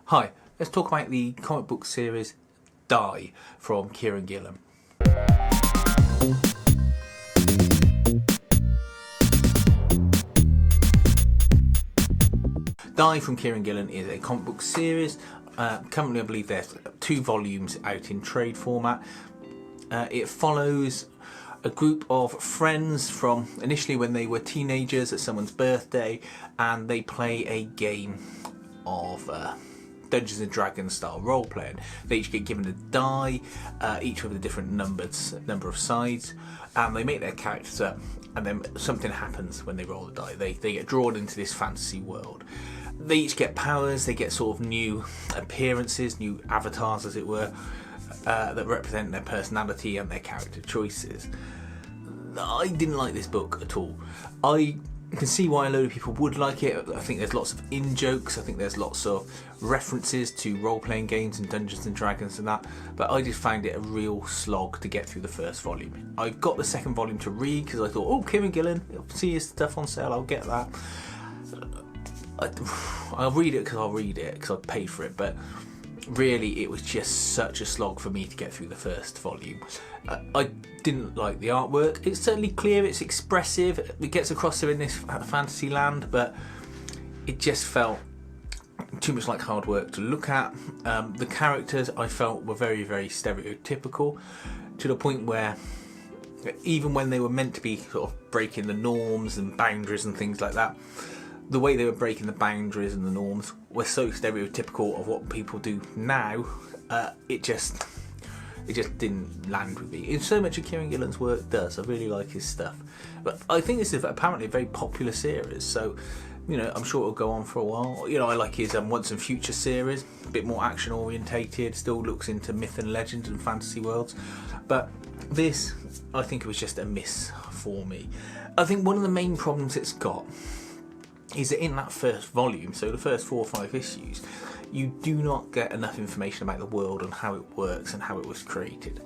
Hi, let's talk about the comic book series Die from Kieron Gillen. Die from Kieron Gillen is a comic book series. Currently, I believe there's 2 volumes out in trade format. It follows a group of friends from initially when they were teenagers at someone's birthday, and they play a game of Dungeons and Dragons style role playing. They each get given a die, each with a different number of sides, and they make their characters up, and then something happens when they roll the die. They get drawn into this fantasy world. They each get powers, they get sort of new appearances, new avatars as it were, that represent their personality and their character choices. I didn't like this book at all. I can see why a load of people would like it. I think there's lots of in-jokes, I think there's lots of references to role-playing games and Dungeons and Dragons and that, but I just found it a real slog to get through the first volume. I've got the second volume to read because I thought, oh, Kieron Gillen, I'll see his stuff on sale, I'll get that. I'll read it because I paid for it, but really it was just such a slog for me to get through the first volume. I didn't like the artwork. It's certainly clear, it's expressive, it gets across there in this fantasy land, but it just felt too much like hard work to look at. The characters I felt were very, very stereotypical, to the point where even when they were meant to be sort of breaking the norms and boundaries and things like that, the way they were breaking the boundaries and the norms were so stereotypical of what people do now, it just didn't land with me. And so much of Kieron Gillen's work does. I really like his stuff. But I think this is apparently a very popular series, so you know, I'm sure it'll go on for a while. You know, I like his Once and Future series, a bit more action orientated, still looks into myth and legend and fantasy worlds. But this, I think it was just a miss for me. I think one of the main problems it's got is that in that first volume, so the first 4 or 5 issues, you do not get enough information about the world and how it works and how it was created.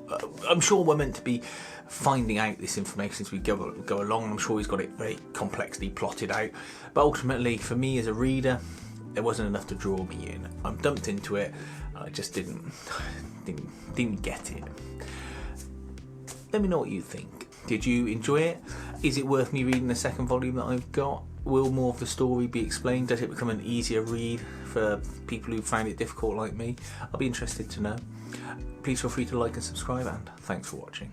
I'm sure we're meant to be finding out this information as we go along. I'm sure he's got it very complexly plotted out, but ultimately for me as a reader, there wasn't enough to draw me in. I'm dumped into it, and I just didn't get it. Let me know what you think. Did you enjoy it? Is it worth me reading the second volume that I've got? Will more of the story be explained? Does it become an easier read for people who find it difficult like me? I'll be interested to know. Please feel free to like and subscribe, and thanks for watching.